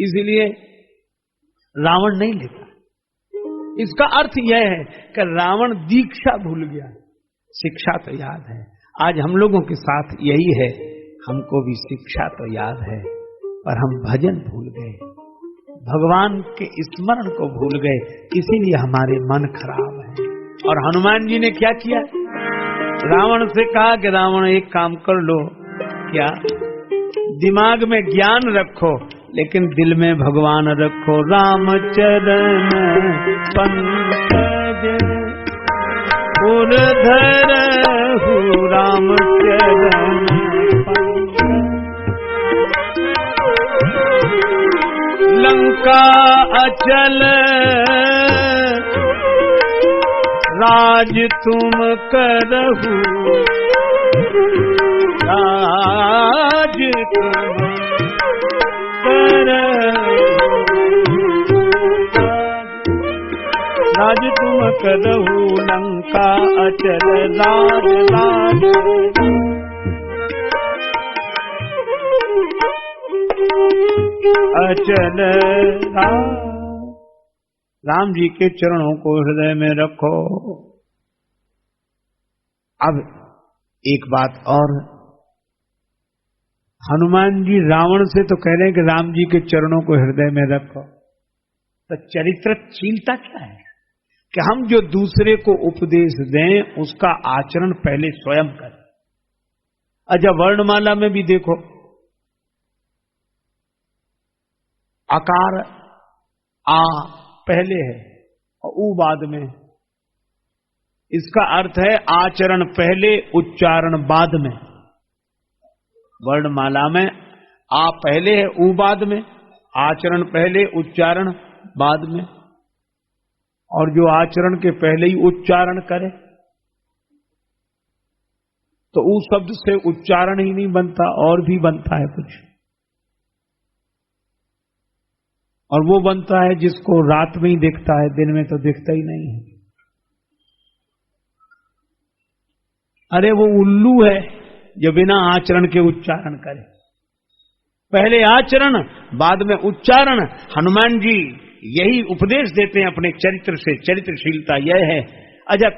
इसलिए रावण नहीं लेता। इसका अर्थ यह है कि रावण दीक्षा भूल गया, शिक्षा तो याद है। आज हम लोगों के साथ यही है, हमको भी शिक्षा तो याद है पर हम भजन भूल गए, भगवान के स्मरण को भूल गए, इसीलिए हमारे मन खराब है। और हनुमान जी ने क्या किया? रावण से कहा कि रावण एक काम कर लो, क्या? दिमाग में ज्ञान रखो लेकिन दिल में भगवान रखो। रामचरण पंकज उर धरहु रामचरण लंका अचल राज तुम करहु, राज तुम करहु, राज तुम करहु लंका अचल राज राज। अचल राम जी के चरणों को हृदय में रखो। अब एक बात और, हनुमान जी रावण से तो कह रहे हैं कि राम जी के चरणों को हृदय में रखो, तो चरित्रशीलता क्या है कि हम जो दूसरे को उपदेश दें उसका आचरण पहले स्वयं करें। अच्छा, वर्णमाला में भी देखो, आकार आ पहले है और ऊ बाद में। इसका अर्थ है आचरण पहले उच्चारण बाद में। वर्णमाला में आ पहले है ऊ बाद में, आचरण पहले उच्चारण बाद में। और जो आचरण के पहले ही उच्चारण करे तो ऊ शब्द से उच्चारण ही नहीं बनता और भी बनता है कुछ, और वो बनता है जिसको रात में ही दिखता है, दिन में तो दिखता ही नहीं है। अरे वो उल्लू है जो बिना आचरण के उच्चारण करे, पहले आचरण बाद में उच्चारण। हनुमान जी यही उपदेश देते हैं अपने चरित्र से, चरित्रशीलता यह है। अच्छा,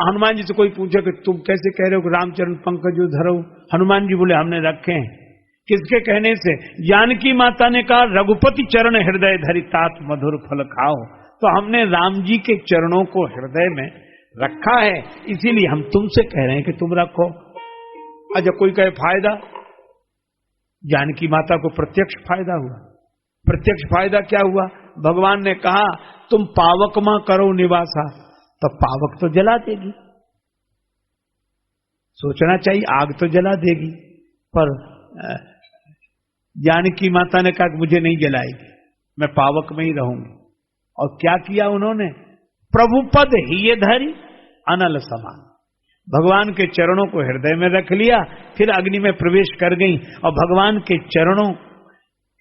हनुमान जी से कोई पूछे कि तुम कैसे कह रहे हो कि रामचरण पंकज धरो? हनुमान जी बोले हमने रखे हैं। किसके कहने से? जानकी माता ने कहा रघुपति चरण हृदय धरि तात मधुर फल खाओ। तो हमने राम जी के चरणों को हृदय में रखा है, इसीलिए हम तुमसे कह रहे हैं कि तुम रखो। अच्छा, कोई कहे फायदा? जानकी माता को प्रत्यक्ष फायदा हुआ। प्रत्यक्ष फायदा क्या हुआ? भगवान ने कहा तुम पावक मां करो निवासा, तो पावक तो जला देगी। सोचना चाहिए, आग तो जला देगी, पर जानकी माता ने कहा कि मुझे नहीं जलाएगी, मैं पावक में ही रहूंगी। और क्या किया उन्होंने? प्रभु पद ही ये धरी अनल समान, भगवान के चरणों को हृदय में रख लिया, फिर अग्नि में प्रवेश कर गई। और भगवान के चरणों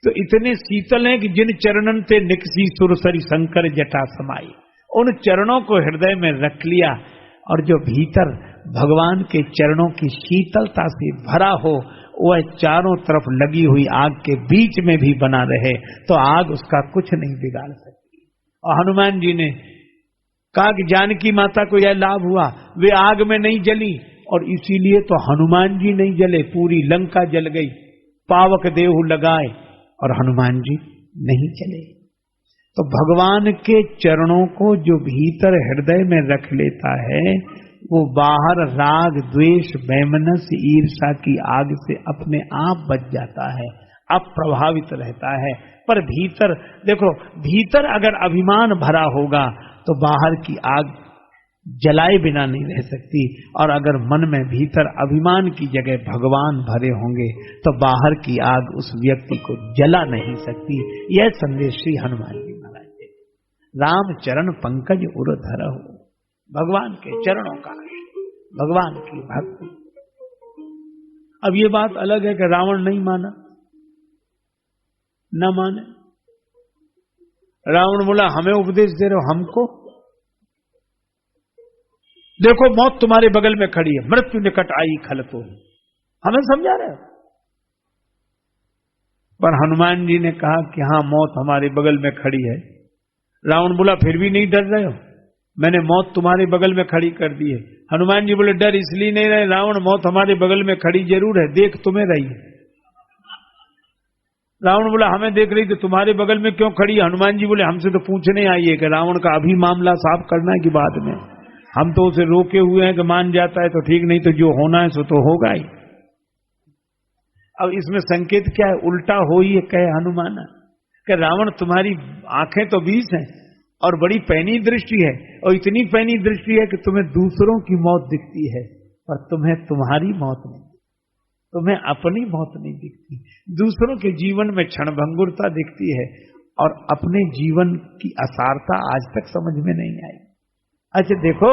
तो इतने शीतल हैं कि जिन चरणन ते निकसी सुरसरी शंकर जटा समाई, उन चरणों को हृदय में रख लिया। और जो भीतर भगवान के चरणों की शीतलता से भरा हो, वह चारों तरफ लगी हुई आग के बीच में भी बना रहे, तो आग उसका कुछ नहीं बिगाड़ सकती। और हनुमान जी ने कहा कि जानकी माता को यह लाभ हुआ, वे आग में नहीं जली, और इसीलिए तो हनुमान जी नहीं जले, पूरी लंका जल गई। पावक देहु लगाए और हनुमान जी नहीं जले। तो भगवान के चरणों को जो भीतर हृदय में रख लेता है, वो बाहर राग द्वेष वैमनस्य ईर्ष्या की आग से अपने आप बच जाता है, अप्रभावित रहता है। पर भीतर देखो, भीतर अगर अभिमान भरा होगा तो बाहर की आग जलाए बिना नहीं रह सकती। और अगर मन में भीतर अभिमान की जगह भगवान भरे होंगे तो बाहर की आग उस व्यक्ति को जला नहीं सकती। यह संदेश श्री हनुमान जी महाराज दे। राम चरण पंकज उर धरहु, भगवान के चरणों का, भगवान की भक्ति। अब ये बात अलग है कि रावण नहीं माना, न माने। रावण बोला हमें उपदेश दे रहे हो हमको? देखो मौत तुम्हारे बगल में खड़ी है, मृत्यु निकट आई खल तो, हमें समझा रहे हो? पर हनुमान जी ने कहा कि हाँ, मौत हमारे बगल में खड़ी है। रावण बोला फिर भी नहीं डर रहे हो? मैंने मौत तुम्हारे बगल में खड़ी कर दी है। हनुमान जी बोले डर इसलिए नहीं रहे रावण, मौत हमारे बगल में खड़ी जरूर है, देख तुम्हें रही है। रावण बोला हमें देख रही तो तुम्हारे बगल में क्यों खड़ी? हनुमान जी बोले हमसे तो पूछने आई है कि रावण का अभी मामला साफ करना है कि बाद में? हम तो उसे रोके हुए हैं कि मान जाता है तो ठीक, नहीं तो जो होना है सो तो होगा ही। अब इसमें संकेत क्या है? उल्टा हो ही कहे हनुमान कि रावण तुम्हारी आंखें तो 20 हैं और बड़ी पैनी दृष्टि है, और इतनी पैनी दृष्टि है कि तुम्हें दूसरों की मौत दिखती है पर तुम्हें तुम्हारी मौत नहीं, तुम्हें अपनी मौत नहीं दिखती। दूसरों के जीवन में क्षणभंगुरता दिखती है और अपने जीवन की असारता आज तक समझ में नहीं आई। अच्छा देखो,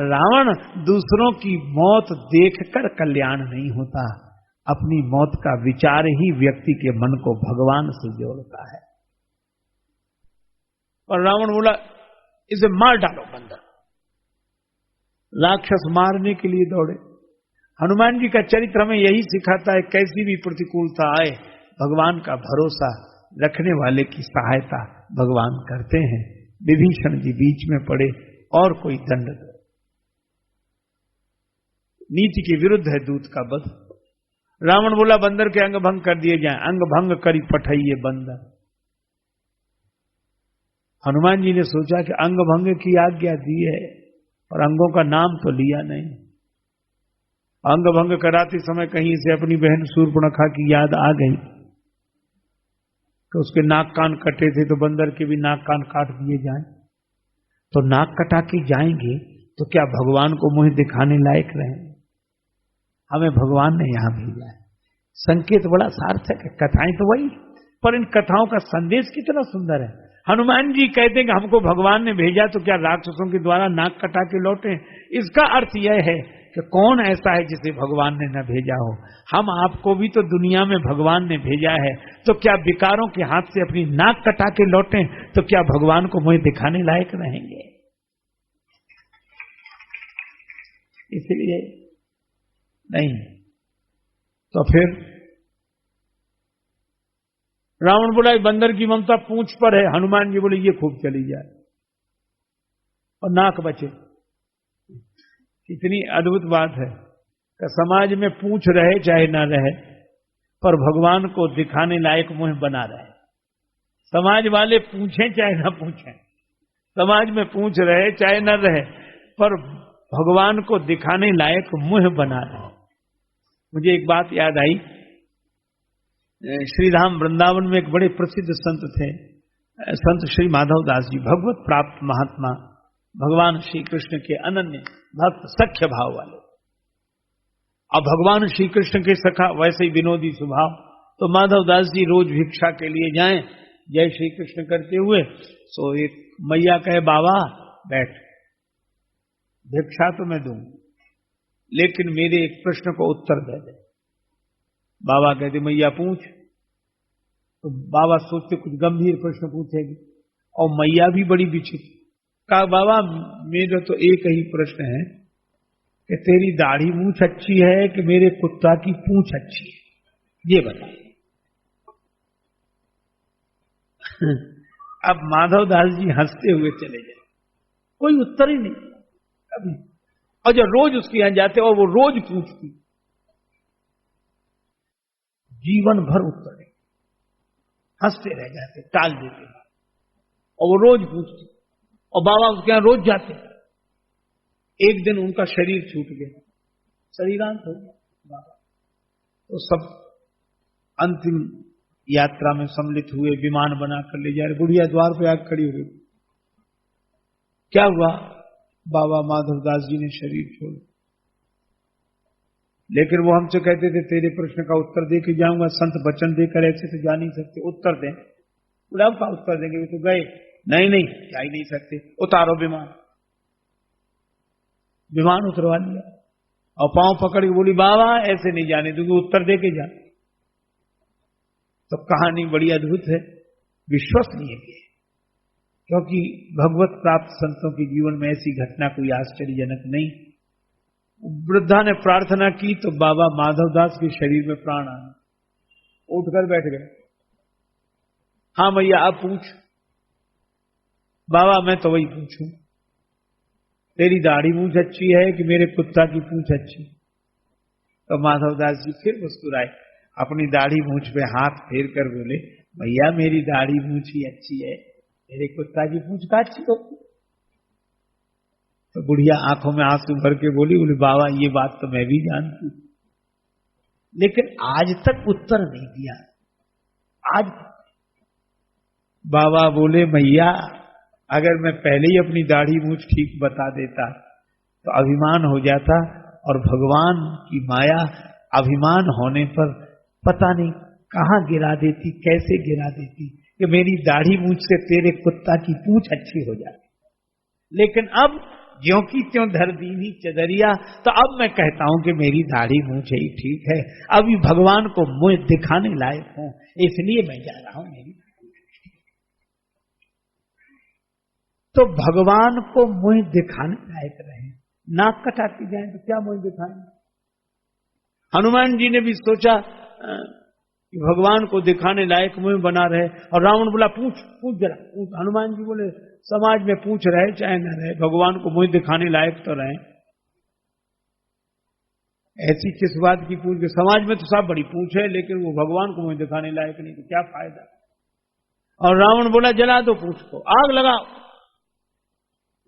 रावण दूसरों की मौत देखकर कल्याण नहीं होता, अपनी मौत का विचार ही व्यक्ति के मन को भगवान से जोड़ता है। और रावण बोला इसे मार डालो बंदर। राक्षस मारने के लिए दौड़े। हनुमान जी का चरित्र हमें यही सिखाता है, कैसी भी प्रतिकूलता आए भगवान का भरोसा रखने वाले की सहायता भगवान करते हैं। विभीषण जी बीच में पड़े और कोई दंड दो। नीति के विरुद्ध है दूत का वध। रावण बोला बंदर के अंग भंग कर दिए जाएं, अंग भंग करी पठाइए बंदर। हनुमान जी ने सोचा कि अंग भंग की आज्ञा दी है और अंगों का नाम तो लिया नहीं। अंग भंग कराते समय कहीं से अपनी बहन शूर्पणखा की याद आ गई कि उसके नाक कान कटे थे तो बंदर के भी नाक कान काट दिए जाएं। तो नाक कटा के जाएंगे तो क्या भगवान को मुंह दिखाने लायक रहेंगे? हमें भगवान ने यहां भेजा है। संकेत बड़ा सार्थक है, कथाएं तो वही, पर इन कथाओं का संदेश कितना सुंदर है। हनुमान जी कहते हैं कि हमको भगवान ने भेजा तो क्या राक्षसों के द्वारा नाक कटा के लौटे? इसका अर्थ यह है कि कौन ऐसा है जिसे भगवान ने न भेजा हो। हम आपको भी तो दुनिया में भगवान ने भेजा है, तो क्या विकारों के हाथ से अपनी नाक कटा के लौटे तो क्या भगवान को मुंह दिखाने लायक रहेंगे? इसलिए नहीं। तो फिर रावण बोला बंदर की ममता पूंछ पर है। हनुमान जी बोले ये खूब चली जाए और नाक बचे। कितनी अद्भुत बात है कि समाज में पूंछ रहे चाहे ना रहे पर भगवान को दिखाने लायक मुंह बना रहे। समाज वाले पूछें चाहे ना पूछें, समाज में पूछ रहे चाहे ना रहे पर भगवान को दिखाने लायक मुंह बना रहे। मुझे एक बात याद आई, श्री धाम वृंदावन में एक बड़े प्रसिद्ध संत थे, संत श्री माधव दास जी, भगवत प्राप्त महात्मा, भगवान श्री कृष्ण के अनन्य भक्त, सख्य भाव वाले। अब भगवान श्री कृष्ण के सखा, वैसे ही विनोदी स्वभाव। तो माधव दास जी रोज भिक्षा के लिए जाएं, जय श्री कृष्ण करते हुए, सो एक मैया कहे बाबा बैठ, भिक्षा तो मैं दूं लेकिन मेरे एक प्रश्न को उत्तर दे दे। बाबा कहते मैया पूछ। तो बाबा सोचते कुछ गंभीर प्रश्न पूछेगी और मैया भी बड़ी विचित्र। कहा बाबा मेरा तो एक ही प्रश्न है कि तेरी दाढ़ी मूंछ अच्छी है कि मेरे कुत्ता की पूंछ अच्छी है, ये बता। अब माधव दास जी हंसते हुए चले गए, कोई उत्तर ही नहीं कभी। और जब रोज उसके यहां जाते और वो रोज पूछती, जीवन भर उत्तर नहीं, हंसते रह जाते, टाल देते, और वो रोज पूछती और बाबा उसके यहां रोज जाते। एक दिन उनका शरीर छूट गया, शरीरांत हो गया बाबा। तो सब अंतिम यात्रा में सम्मिलित हुए, विमान बनाकर ले जा रहे। बुढ़िया द्वार पे आकर खड़ी हो गई। क्या हुआ? बाबा माधव दास जी ने शरीर छोड़ा, लेकिन वो हमसे कहते थे तेरे प्रश्न का उत्तर दे के जाऊंगा। संत वचन देकर ऐसे तो जा नहीं सकते, उत्तर दें। बोले अब का उत्तर देंगे, वो तो गए। नहीं नहीं, जा ही नहीं सकते, उतारो विमान। विमान उतरवा लिया और पांव पकड़ के बोली बाबा ऐसे नहीं जाने दूंगी, उत्तर दे के जा। तो कहानी बड़ी अद्भुत है, विश्वसनीय है, क्योंकि भगवत प्राप्त संतों के जीवन में ऐसी घटना कोई आश्चर्यजनक नहीं। वृद्धा ने प्रार्थना की तो बाबा माधवदास के शरीर में प्राण आए, उठकर बैठ गए। हाँ मैया अब पूछ। बाबा मैं तो वही पूछूं, तेरी दाढ़ी मूंछ अच्छी है कि मेरे कुत्ता की पूंछ अच्छी? तो माधवदास जी फिर मुस्कुराए, अपनी दाढ़ी मूंछ पे हाथ फेर कर बोले, भैया मेरी दाढ़ी मूंछ ही अच्छी है, मेरे कुत्ता की पूंछ का अच्छी हो? तो बुढ़िया आंखों में आंसू भर के बोली, बोले बाबा ये बात तो मैं भी जानती, लेकिन आज तक उत्तर नहीं दिया। आज बाबा बोले, मैया अगर मैं पहले ही अपनी दाढ़ी मूंछ ठीक बता देता तो अभिमान हो जाता, और भगवान की माया अभिमान होने पर पता नहीं कहां गिरा देती, कैसे गिरा देती कि मेरी दाढ़ी मूंछ से तेरे कुत्ता की पूंछ अच्छी हो जाती। लेकिन अब ज्यों की त्यों धर दीनी चदरिया, तो अब मैं कहता हूं कि मेरी दाढ़ी मूंछ ही ठीक है, अभी भगवान को मुंह दिखाने लायक हूं, इसलिए मैं जा रहा हूं। मेरी तो भगवान को मुंह दिखाने लायक रहे, नाक कटाती जाए तो क्या मुंह दिखाएं? हनुमान जी ने भी सोचा कि भगवान को दिखाने लायक मुंह बना रहे, और रावण बोला पूछ पूछ जरा पूछ। हनुमान जी बोले समाज में पूछ रहे चाहे न रहे, भगवान को मुंह दिखाने लायक तो रहे। ऐसी किस बात की पूछ? समाज में तो सब बड़ी पूछ है, लेकिन वो भगवान को मुंह दिखाने लायक नहीं, तो क्या फायदा? और रावण बोला जला दो पूछ को, आग लगाओ।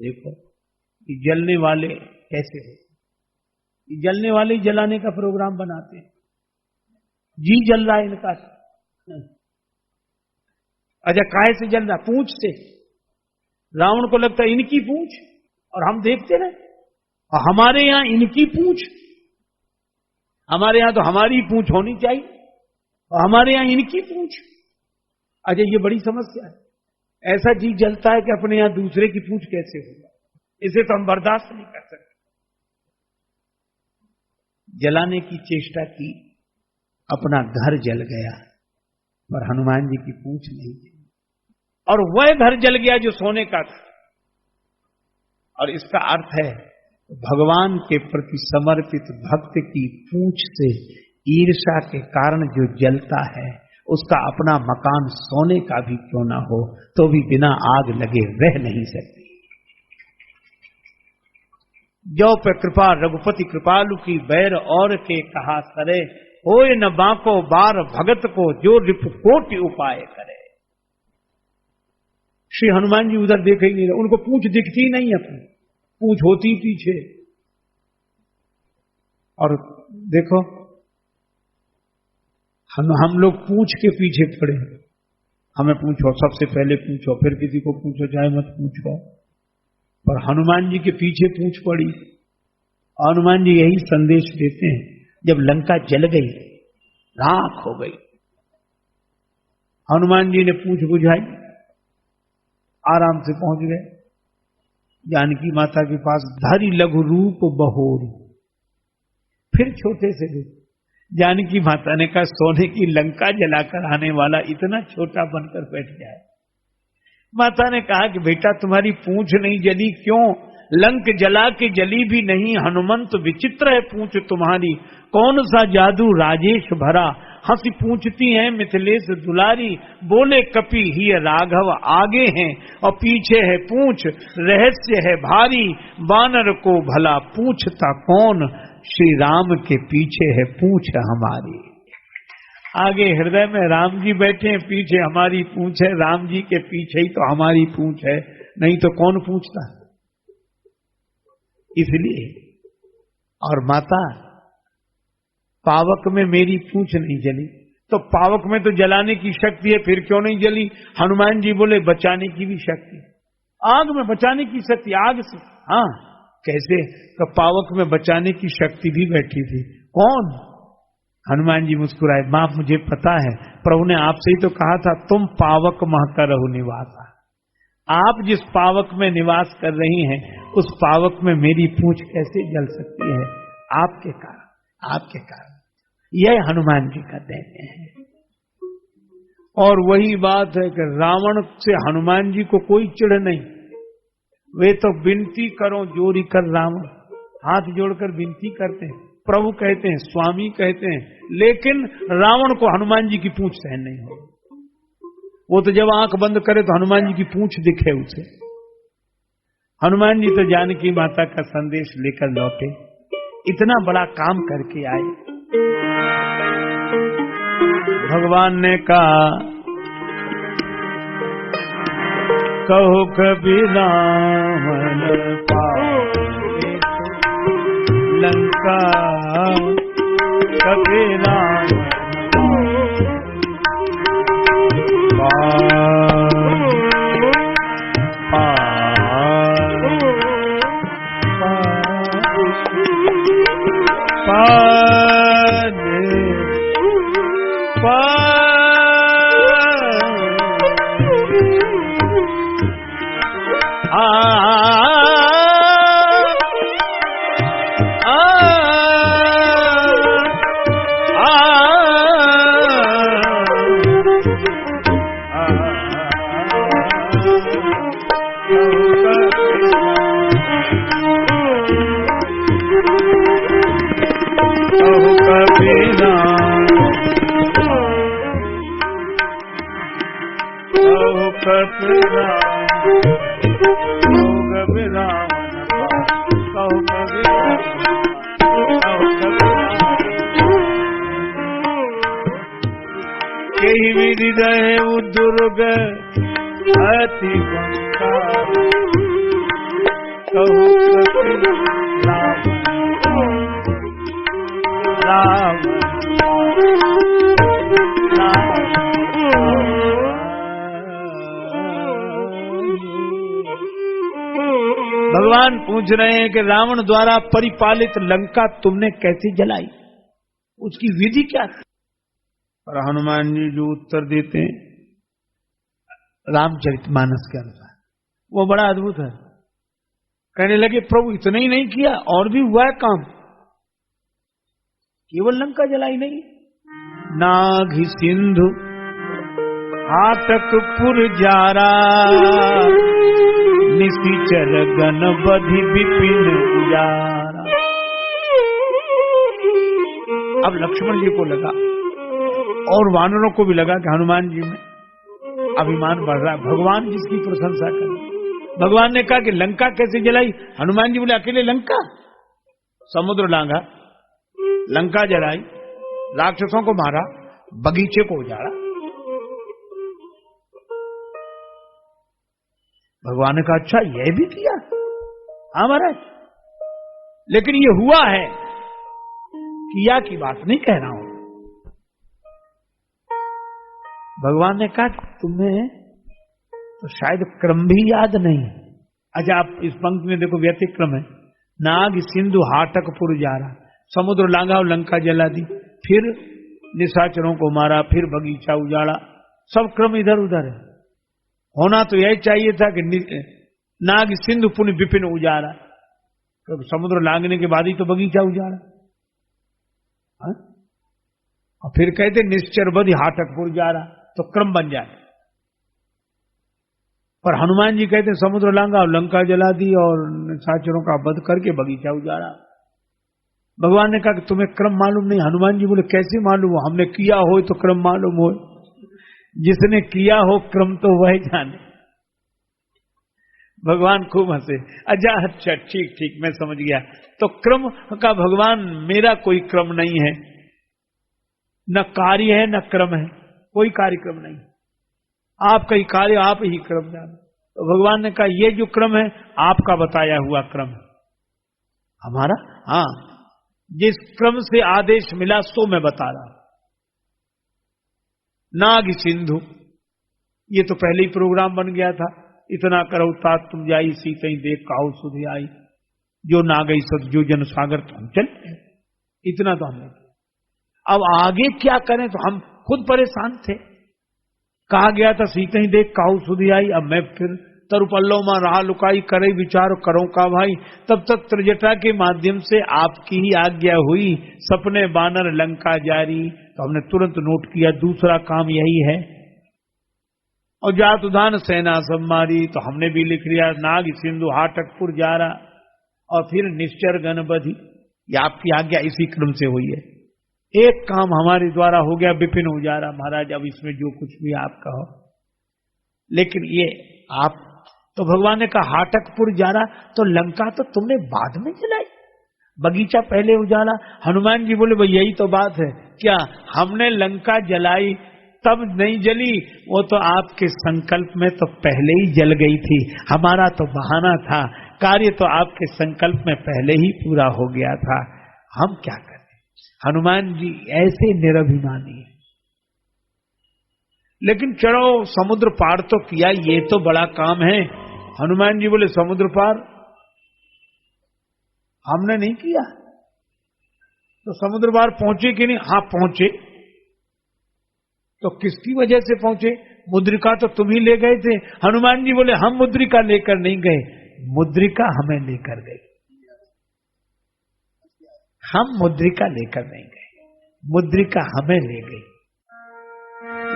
देखो कि जलने वाले कैसे हो, जलने वाले ही जलाने का प्रोग्राम बनाते हैं। जी जल रहा है इनका, अच्छा काहे से जल रहा? पूंछ से। रावण को लगता है इनकी पूंछ, और हम देखते रहे, और हमारे यहां इनकी पूंछ, हमारे यहां तो हमारी पूंछ होनी चाहिए, और हमारे यहां इनकी पूंछ। अच्छा ये बड़ी समस्या है, ऐसा जी जलता है कि अपने यहां दूसरे की पूंछ कैसे होगा, इसे तो हम बर्दाश्त नहीं कर सकते। जलाने की चेष्टा की, अपना घर जल गया, पर हनुमान जी की पूंछ नहीं जली, और वह घर जल गया जो सोने का था। और इसका अर्थ है भगवान के प्रति समर्पित भक्त की पूंछ से ईर्ष्या के कारण जो जलता है, उसका अपना मकान सोने का भी क्यों ना हो, तो भी बिना आग लगे रह नहीं सकती। जो पे कृपा रघुपति कृपालु की, बैर और के कहा सरे, होए न बाको बार भगत को, जो रिपु कोटि उपाय करे। श्री हनुमान जी उधर देखे ही नहीं, उनको पूंछ दिखती ही नहीं, अपनी पूंछ होती पीछे। और देखो हम लोग पूंछ के पीछे पड़े, हमें पूछो सबसे पहले पूछो, फिर किसी को पूछो चाहे मत पूछो, पर हनुमान जी के पीछे पूंछ पड़ी। हनुमान जी यही संदेश देते हैं, जब लंका जल गई, राख हो गई, हनुमान जी ने पूंछ बुझाई, आराम से पहुंच गए जानकी माता के पास। धरि लघु रूप बहोरी, फिर छोटे से रूप। जानकी माता ने कहा सोने की लंका जलाकर आने वाला इतना छोटा बनकर बैठ जाए। माता ने कहा कि बेटा तुम्हारी पूंछ नहीं जली क्यों? लंक जला के जली भी नहीं, हनुमंत विचित्र है पूंछ तुम्हारी, कौन सा जादू राजेश भरा, हंसी पूछती हैं मिथिलेश दुलारी, बोले कपि ही राघव आगे हैं और पीछे है पूंछ, रहस्य है भारी, बानर को भला पूछता कौन, श्री राम के पीछे है पूंछ हमारी। आगे हृदय में राम जी बैठे हैं, पीछे हमारी पूंछ है, राम जी के पीछे ही तो हमारी पूंछ है, नहीं तो कौन पूछता? इसलिए। और माता पावक में मेरी पूंछ नहीं जली, तो पावक में तो जलाने की शक्ति है, फिर क्यों नहीं जली? हनुमान जी बोले बचाने की भी शक्ति, आग में बचाने की शक्ति, आग से। हाँ कैसे? तो पावक में बचाने की शक्ति भी बैठी थी। कौन? हनुमान जी मुस्कुराए, मां मुझे पता है, प्रभु ने आपसे ही तो कहा था तुम पावक मह करहु निवासा। आप जिस पावक में निवास कर रही हैं, उस पावक में मेरी पूंछ कैसे जल सकती है? आपके कारण, आपके कारण। यह हनुमान जी का दैन्य है। और वही बात है कि रावण से हनुमान जी को कोई चिढ़ नहीं, वे तो विनती करो जोरी कर रावण, हाथ जोड़कर विनती करते हैं, प्रभु कहते हैं, स्वामी कहते हैं, लेकिन रावण को हनुमान जी की पूंछ सहन नहीं हो। वो तो जब आंख बंद करे तो हनुमान जी की पूंछ दिखे उसे। हनुमान जी तो जानकी माता का संदेश लेकर लौटे, इतना बड़ा काम करके आए। भगवान ने कहा कहो कबीर रावण पावे लंका, कबीर रावण हृदय दुर्ग अति बंका, कहु भगवान पूछ रहे हैं कि रावण द्वारा परिपालित लंका तुमने कैसे जलाई, उसकी विधि क्या थी? और हनुमान जी जो उत्तर देते हैं रामचरितमानस के अनुसार, वो बड़ा अद्भुत है। कहने लगे प्रभु इतना ही नहीं किया, और भी हुआ है काम, केवल लंका जलाई नहीं, नाघि सिंधु हाटकपुर जारा, निशिचर गण बधि विपिन उजारा। अब लक्ष्मण जी को लगा और वानरों को भी लगा कि हनुमान जी में अभिमान बढ़ रहा है, भगवान जिसकी प्रशंसा करे। भगवान ने कहा कि लंका कैसे जलाई? हनुमान जी बोले अकेले लंका? समुद्र लांघा, लंका जलाई, राक्षसों को मारा, बगीचे को उजाड़ा। भगवान ने कहा अच्छा यह भी किया? हाँ महाराज, लेकिन ये हुआ है, किया की बात नहीं कह रहा हूं। भगवान ने कहा तुम्हें तो शायद क्रम भी याद नहीं। अच्छा आप इस पंक्ति में देखो व्यतिक्रम है, नाग सिंधु हाटकपुर जारा, समुद्र लांघा और लंका जला दी, फिर निशाचरों को मारा, फिर बगीचा उजाड़ा, सब क्रम इधर उधर है। होना तो यही चाहिए था कि नाग सिंधु पुण्य विपिन उजाड़ा, तो समुद्र लांघने के बाद ही तो बगीचा उजाड़ा। और फिर कहते निश्चर बधि हाटकपुर जारा, तो क्रम बन जाए। पर हनुमान जी कहते समुद्र लांघा और लंका जला दी और निशाचरों का वध करके बगीचा उजाड़ा। भगवान ने कहा कि तुम्हें क्रम मालूम नहीं। हनुमान जी बोले कैसे मालूम हो? हमने किया हो तो क्रम मालूम हो, जिसने किया हो क्रम तो वह जाने। भगवान खूब हंसे। अच्छा ठीक ठीक मैं समझ गया, तो क्रम का भगवान मेरा कोई क्रम नहीं है, न कार्य है न क्रम है, कोई कार्यक्रम नहीं, आपका ही कार्य आप ही क्रम जानो। तो भगवान ने कहा ये जो क्रम है आपका बताया हुआ क्रम है, हमारा हाँ, जिस क्रम से आदेश मिला सो मैं बता रहा हूं। नाग सिंधु ये तो पहले ही प्रोग्राम बन गया था, इतना करो तात तुम जाई सीते देख काहू सुधि आई, जो नागई सद जो जन सागर तो हम चले, इतना तो हमने किया। अब आगे क्या करें, तो हम खुद परेशान थे। कहा गया था सीते ही देख काहू सुधि आई, अब मैं फिर तरुपल्लो में रहा लुकाई करे विचार करो का भाई। तब तक त्रिजटा के माध्यम से आपकी ही आज्ञा हुई, सपने बानर लंका जारी, तो हमने तुरंत नोट किया दूसरा काम यही है। और जात उदान सेना सब मारी, तो हमने भी लिख लिया नाग सिंधु हाटकपुर जारा, और फिर निश्चर गण बधि, ये आपकी आज्ञा इसी क्रम से हुई है। एक काम हमारे द्वारा हो गया, विपिन उजारा। महाराज अब इसमें जो कुछ भी आप कहो, लेकिन ये आप तो भगवान ने कहा हाटकपुर जा रहा तो लंका तो तुमने बाद में जलाई, बगीचा पहले उजाला। हनुमान जी बोले भाई यही तो बात है, क्या हमने लंका जलाई तब नहीं जली, वो तो आपके संकल्प में तो पहले ही जल गई थी, हमारा तो बहाना था, कार्य तो आपके संकल्प में पहले ही पूरा हो गया था, हम क्या करें। हनुमान जी ऐसे निरभिमानी है। लेकिन चलो समुद्र पार तो किया, ये तो बड़ा काम है। हनुमान जी बोले समुद्र पार हमने नहीं किया, तो समुद्र पार पहुंचे कि नहीं? हाँ पहुंचे। तो किसकी वजह से पहुंचे? मुद्रिका तो तुम ही ले गए थे। हनुमान जी बोले हम मुद्रिका लेकर नहीं गए, मुद्रिका हमें लेकर गई। हम मुद्रिका लेकर नहीं गए, मुद्रिका हमें ले गई।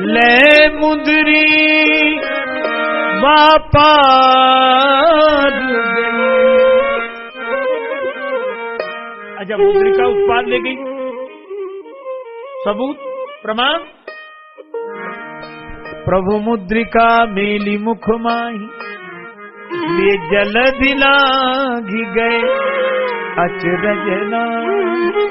ले मुद्री वापार गई। अच्छा मुद्रिका उस पार ले गई, सबूत प्रमाण। प्रभु मुद्रिका मेली मुख माही, ये जलधि लागी गए अचरज नाहि।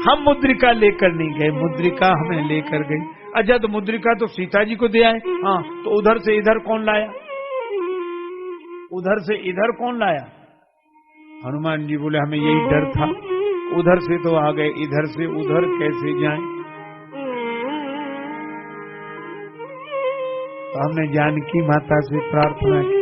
हम मुद्रिका लेकर नहीं गए, मुद्रिका हमें लेकर गई। अच्छा तो मुद्रिका तो सीता जी को दे आए, हाँ तो उधर से इधर कौन लाया? उधर से इधर कौन लाया? हनुमान जी बोले हमें यही डर था, उधर से तो आ गए, इधर से उधर कैसे जाएं? तो हमने जानकी माता से प्रार्थना की,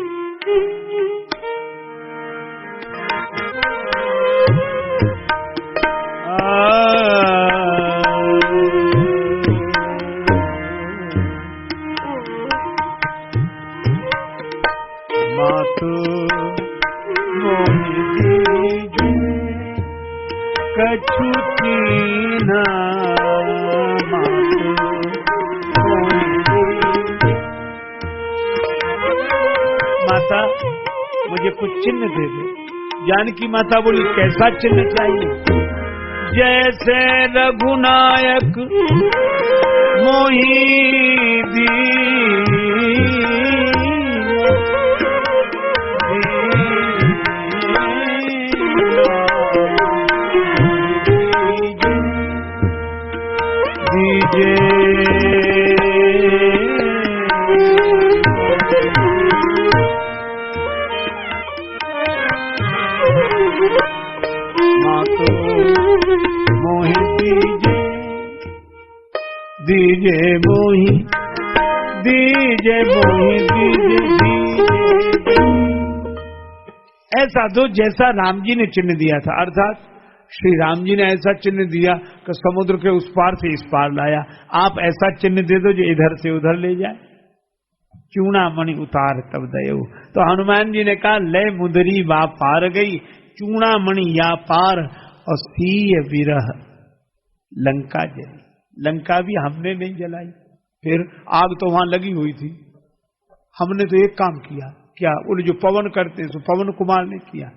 मातु मोहि दीजु कछु कीन्हा, मातु माता मुझे कुछ चिन्ह दे दे। जानकी माता बोली कैसा चिन्ह चाहिए? जैसे रघुनायक मोहि दीजे मातो मोहि दीजे मोहि दीजे मोहि दीजे। ऐसा दो जैसा राम जी ने चिन्ह दिया था, अर्थात श्री राम जी ने ऐसा चिन्ह दिया कि समुद्र के उस पार से इस पार लाया। आप ऐसा चिन्ह दे दो जो इधर से उधर ले जाए। चूड़ामणि उतार तब दयो। तो हनुमान जी ने कहा ले मुदरी वा पार गई, चूड़ामणि या पार और सीय विरह लंका जली। लंका भी हमने नहीं जलाई, फिर आग तो वहां लगी हुई थी। हमने तो एक काम किया, क्या? वो जो पवन करते हैं, तो पवन कुमार ने किया,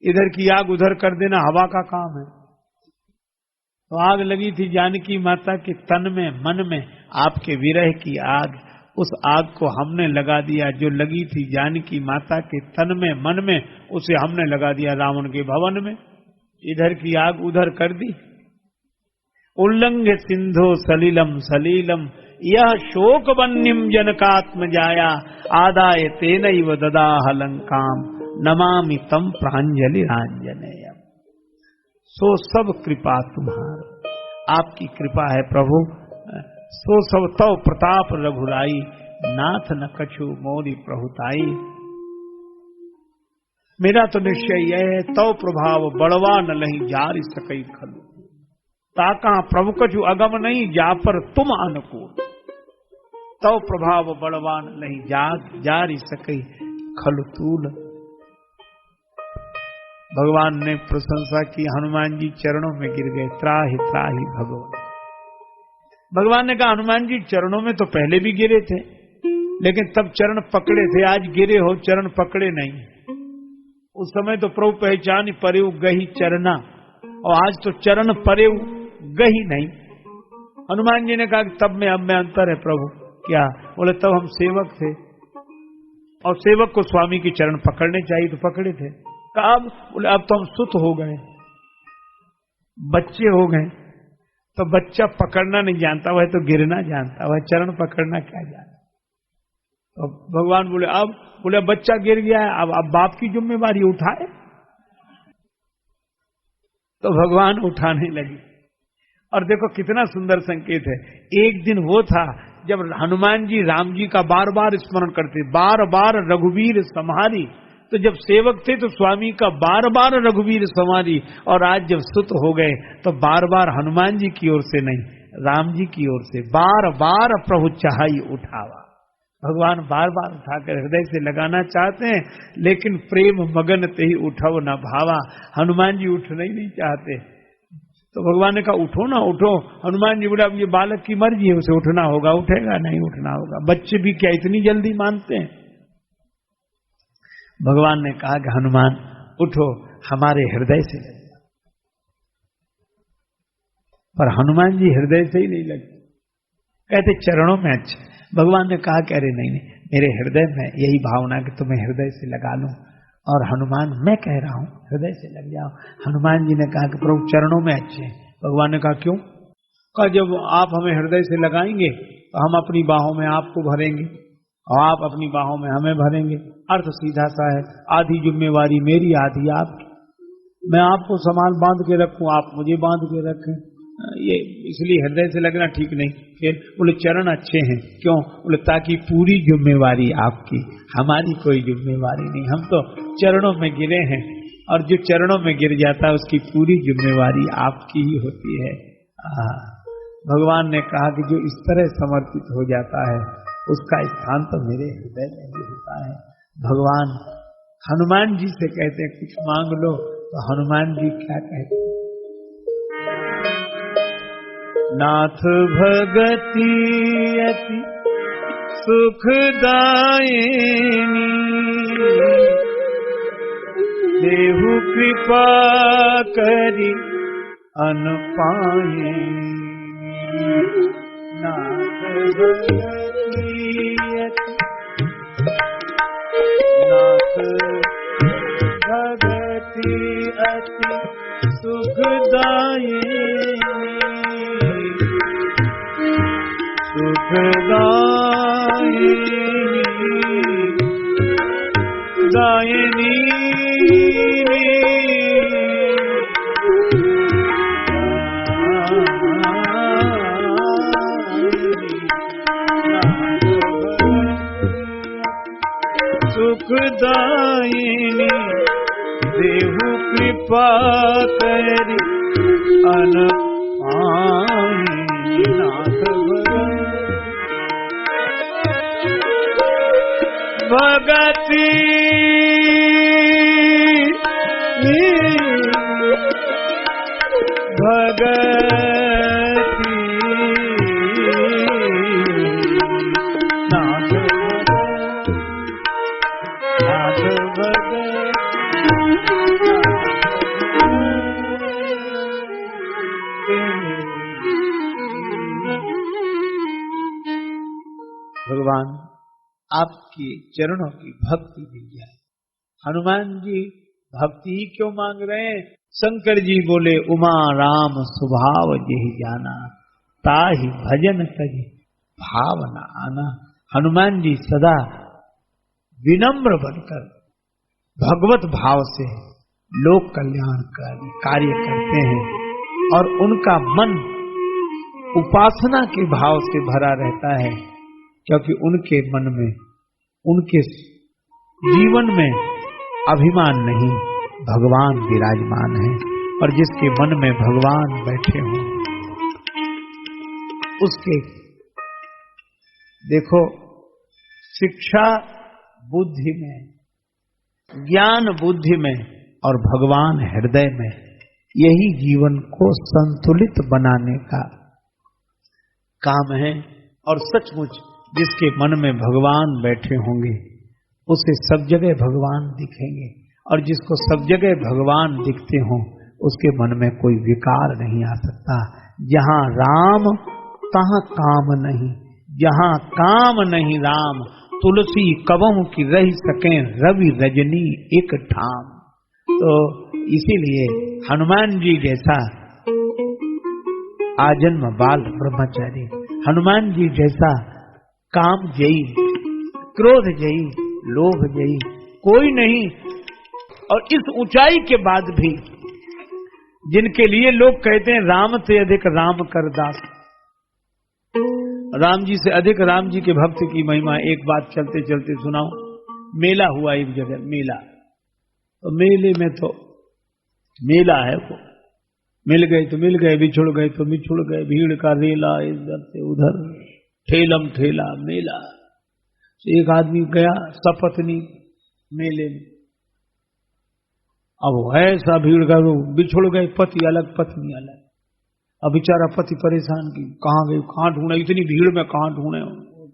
इधर की आग उधर कर देना हवा का काम है। तो आग लगी थी जानकी माता के तन में मन में, आपके विरह की आग, उस आग को हमने लगा दिया। जो लगी थी जानकी माता के तन में मन में, उसे हमने लगा दिया रावण के भवन में। इधर की आग उधर कर दी। उल्लंघ सिंधो सलिलम सलीलम, यह शोक वन्यम जनकात्म जाया, आदाय तेनैव ददाह लंकाम, नमामि तम प्रांजलि आंजनेयम। सो सब कृपा तुम्हारी, आपकी कृपा है प्रभु। सो सब तव प्रताप रघुराई, नाथ न कछु मोरी प्रभुताई। मेरा तो निश्चय यह है, तव प्रभाव बड़वा न लही जारी सकई खलु, ताका प्रभु कछु अगम नहीं, जा पर तुम अनुकूल। तव प्रभाव बड़वा न लही जारी सकई खलु तूल। भगवान ने प्रशंसा की, हनुमान जी चरणों में गिर गए, त्राहि त्राहि भगवान। भगवान ने कहा हनुमान जी चरणों में तो पहले भी गिरे थे, लेकिन तब चरण पकड़े थे, आज गिरे हो चरण पकड़े नहीं। उस समय तो प्रभु पहचान परेऊ गही चरना, और आज तो चरण परेऊ गही नहीं। हनुमान जी ने कहा तब में अब में अंतर है प्रभु, क्या? बोले तब हम सेवक थे और सेवक को स्वामी के चरण पकड़ने चाहिए तो पकड़े थे। कहा अब? बोले अब तो हम सुत हो गए, बच्चे हो गए, तो बच्चा पकड़ना नहीं जानता, वह तो गिरना जानता, वह चरण पकड़ना क्या जानता। तो भगवान बोले अब? बोले बच्चा गिर गया है, अब बाप की जिम्मेवारी उठाए। तो भगवान उठाने लगे। और देखो कितना सुंदर संकेत है। एक दिन वो था जब हनुमान जी राम जी का बार बार स्मरण करते, बार बार रघुवीर सम्हारी। तो जब सेवक थे तो स्वामी का बार बार रघुवीर सम्हारी, और आज जब सुत हो गए तो बार बार हनुमान जी की ओर से नहीं, राम जी की ओर से बार बार प्रभु चाहई उठावा। भगवान बार बार उठाकर हृदय से लगाना चाहते हैं, लेकिन प्रेम मगन ते ही उठो न भावा। हनुमान जी उठना ही नहीं चाहते। तो भगवान ने कहा उठो ना उठो। हनुमान जी बोले अब ये बालक की मर्जी है, उसे उठना होगा, उठेगा नहीं उठना होगा। बच्चे भी क्या इतनी जल्दी मानते हैं? भगवान ने कहा कि हनुमान उठो, हमारे हृदय से लग जाओ। पर हनुमान जी हृदय से ही नहीं लगते, कहते चरणों में अच्छे। भगवान ने कहा कि अरे नहीं नहीं, मेरे हृदय में यही भावना कि तुम्हें हृदय से लगा लूं। और हनुमान मैं कह रहा हूं हृदय से लग जाओ। हनुमान जी ने कहा कि प्रभु चरणों में अच्छे हैं। भगवान ने कहा क्यों? कहा जब आप हमें हृदय से लगाएंगे तो हम अपनी बाहों में आपको भरेंगे और आप अपनी बाहों में हमें भरेंगे। अर्थ सीधा सा है, आधी जिम्मेवारी मेरी आधी आपकी। मैं आपको संभाल बांध के रखूं, आप मुझे बांध के रखें, ये इसलिए हृदय से लगना ठीक नहीं। फिर बोले चरण अच्छे हैं, क्यों? बोले ताकि पूरी जिम्मेवारी आपकी, हमारी कोई जिम्मेवारी नहीं। हम तो चरणों में गिरे हैं, और जो चरणों में गिर जाता है उसकी पूरी जिम्मेवारी आपकी ही होती है। भगवान ने कहा कि जो इस तरह समर्पित हो जाता है उसका स्थान तो मेरे हृदय में भी होता है। भगवान हनुमान जी से कहते हैं कुछ मांग लो, तो हनुमान जी क्या कहते हैं? नाथ भगति अति सुखदायिनी, देहु कृपा करि अनुपायिनी। नाथ भगति अति सुखदायिनी, सुखदायिनी दायिनी। सुखदायिनी देहु कृपा करि अनुपायिनी। नाथ भगति भगति नाथ भगति। भगवान आपके चरणों की भक्ति मिल जाए। हनुमान जी भक्ति ही क्यों मांग रहे हैं? शंकर जी बोले उमा राम स्वभाव जेहि जाना, ताहि भजन तजि भावना आना। हनुमान जी सदा विनम्र बनकर भगवत भाव से लोक कल्याण कार्य करते हैं, और उनका मन उपासना के भाव से भरा रहता है, क्योंकि उनके मन में, उनके जीवन में अभिमान नहीं, भगवान विराजमान है। और जिसके मन में भगवान बैठे हों उसके, देखो शिक्षा बुद्धि में, ज्ञान बुद्धि में और भगवान हृदय में, यही जीवन को संतुलित बनाने का काम है। और सचमुच जिसके मन में भगवान बैठे होंगे उसे सब जगह भगवान दिखेंगे, और जिसको सब जगह भगवान दिखते हों उसके मन में कोई विकार नहीं आ सकता। जहां राम तहां काम नहीं, जहां काम नहीं राम, तुलसी कबहू की रह सके, रवि रजनी एक ठाम। तो इसीलिए हनुमान जी जैसा आजन्म बाल ब्रह्मचारी, हनुमान जी जैसा काम जयी, क्रोध जयी, लोभ जयी कोई नहीं। और इस ऊंचाई के बाद भी जिनके लिए लोग कहते हैं राम से अधिक राम कर दास, राम जी से अधिक राम जी के भक्त की महिमा। एक बात चलते चलते सुनाऊं। मेला हुआ एक जगह, मेला, तो मेले में तो मेला है, वो मिल गए तो मिल गए, बिछुड़ गए तो बिछुड़ गए, भीड़ का रेला इधर से उधर, ठेलम ठेला मेला। एक आदमी गया सपत्नी मेले में, अब ऐसा भीड़ का, वो बिछुड़ गए, पति अलग पत्नी अलग। अब बेचारा पति परेशान की, कहाँ गए, कहाँ ढूंढे, इतनी भीड़ में कहाँ ढूंढे,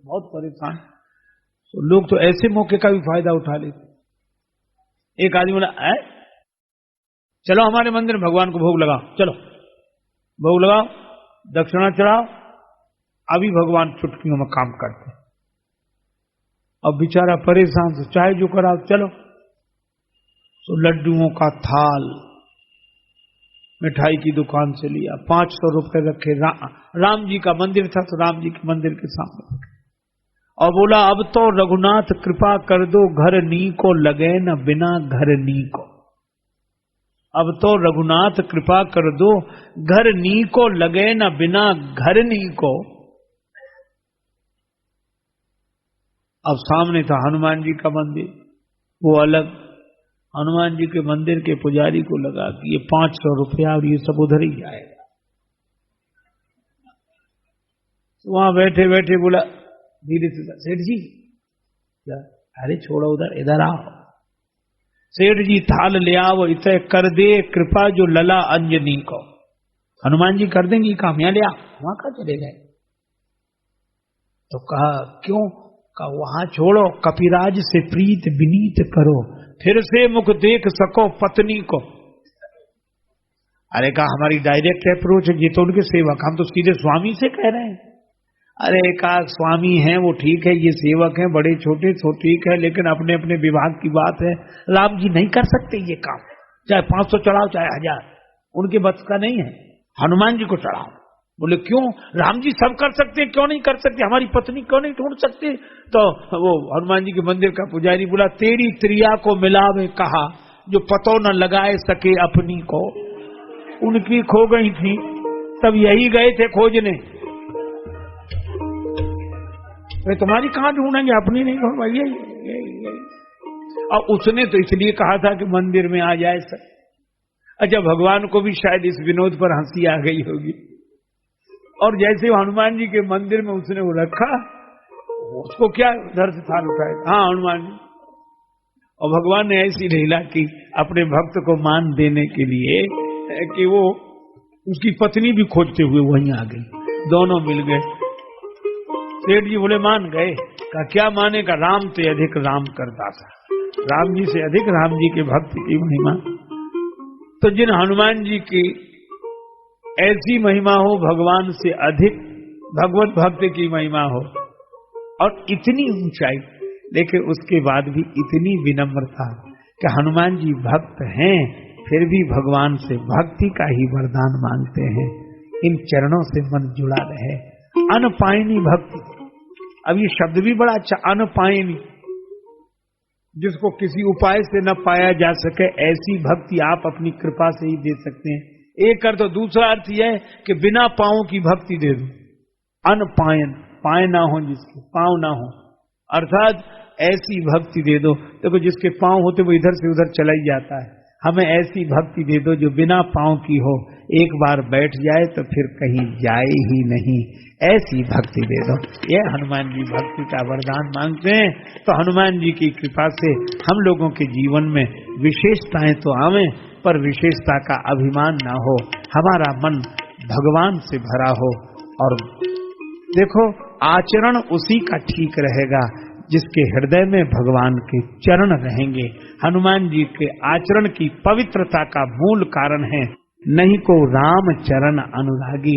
बहुत परेशान। तो लोग तो ऐसे मौके का भी फायदा उठा लेते। एक आदमी बोला, चलो हमारे मंदिर में भगवान को भोग लगाओ, चलो भोग लगाओ, दक्षिणा चढ़ाओ, अभी भगवान चुटकियों में काम करते। अब बेचारा परेशान से, चाहे जो कराओ चलो। तो लड्डुओं का थाल मिठाई की दुकान से लिया, 500 रुपए रखे, राम जी का मंदिर था तो राम जी के मंदिर के सामने रखे, और बोला अब तो रघुनाथ कृपा कर दो, घर नी को लगे न बिना घर नी को। अब तो रघुनाथ कृपा कर दो, घर नी को लगे न बिना घर नी को। अब सामने था हनुमान जी का मंदिर, वो अलग। हनुमान जी के मंदिर के पुजारी को लगा कि ये 500 रुपया और ये सब उधर ही जाएगा। तो वहां बैठे बैठे बोला धीरे से, सेठ जी, अरे छोड़ो उधर, इधर आओ। सेठ जी थाल ले आओ, इतने कर दे कृपा जो लला अंजनी को। हनुमान जी कर देंगी काम, यहां ले आओ। वहां कहा चले गए। तो कहा क्यों? कहा वहां छोड़ो, कपिराज से प्रीत विनीत करो, फिर से मुख देख सको पत्नी को। अरे कहा हमारी डायरेक्ट अप्रोच है, ये तो उनके सेवक, हम तो सीधे स्वामी से कह रहे हैं। अरे कहा स्वामी हैं वो ठीक है, ये सेवक हैं बड़े छोटे तो ठीक है, लेकिन अपने अपने विभाग की बात है, राम जी नहीं कर सकते ये काम, चाहे 500 चढ़ाओ चाहे 1000, उनके बस का नहीं है, हनुमान जी को चढ़ाओ। बोले क्यों? राम जी सब कर सकते हैं, क्यों नहीं कर सकते, हमारी पत्नी क्यों नहीं ढूंढ सकते? तो वो हनुमान जी के मंदिर का पुजारी बोला तेरी त्रिया को मिलावे कहा, जो पतो न लगाए सके अपनी को। उनकी खो गई थी, तब यही गए थे खोजने। वे तुम्हारी कहां ढूंढेंगे, अपनी नहीं ढूंढ पाएंगे। और उसने तो इसलिए कहा था कि मंदिर में आ जाए सब। अच्छा, भगवान को भी शायद इस विनोद पर हंसी आ गई होगी, और जैसे हनुमान जी के मंदिर में उसने वो रखा, उसको क्या घर से थाल उठाए, हाँ हनुमान जी। और भगवान ने ऐसी लीला की अपने भक्त को मान देने के लिए कि वो उसकी पत्नी भी खोजते हुए वहीं आ गई, दोनों मिल गए। सेठ जी बोले मान गए। का क्या माने? का राम से अधिक राम करता था, राम जी से अधिक राम जी के भक्त की महिमा। तो जिन हनुमान जी की ऐसी महिमा हो, भगवान से अधिक भगवत भक्त की महिमा हो, और इतनी ऊंचाई, लेकिन उसके बाद भी इतनी विनम्रता कि हनुमान जी भक्त हैं फिर भी भगवान से भक्ति का ही वरदान मांगते हैं। इन चरणों से मन जुड़ा रहे। अनपायनी भक्ति, अब ये शब्द भी बड़ा अच्छा, अनपायनी, जिसको किसी उपाय से न पाया जा सके, ऐसी भक्ति आप अपनी कृपा से ही दे सकते हैं। एक अर्थ। तो दूसरा अर्थ यह है कि बिना पांव की भक्ति दे दो, अनपायन, पाए ना हो जिसके, पांव ना हो, अर्थात ऐसी भक्ति दे दो। देखो जिसके पांव होते वो इधर से उधर चला ही जाता है, हमें ऐसी भक्ति दे दो जो बिना पांव की हो, एक बार बैठ जाए तो फिर कहीं जाए ही नहीं, ऐसी भक्ति दे दो। ये हनुमान जी भक्ति का वरदान मांगते हैं। तो हनुमान जी की कृपा से हम लोगों के जीवन में विशेषताएं तो आवे, पर विशेषता का अभिमान ना हो, हमारा मन भगवान से भरा हो। और देखो आचरण उसी का ठीक रहेगा जिसके हृदय में भगवान के चरण रहेंगे। हनुमान जी के आचरण की पवित्रता का मूल कारण है नहीं को राम चरण अनुरागी,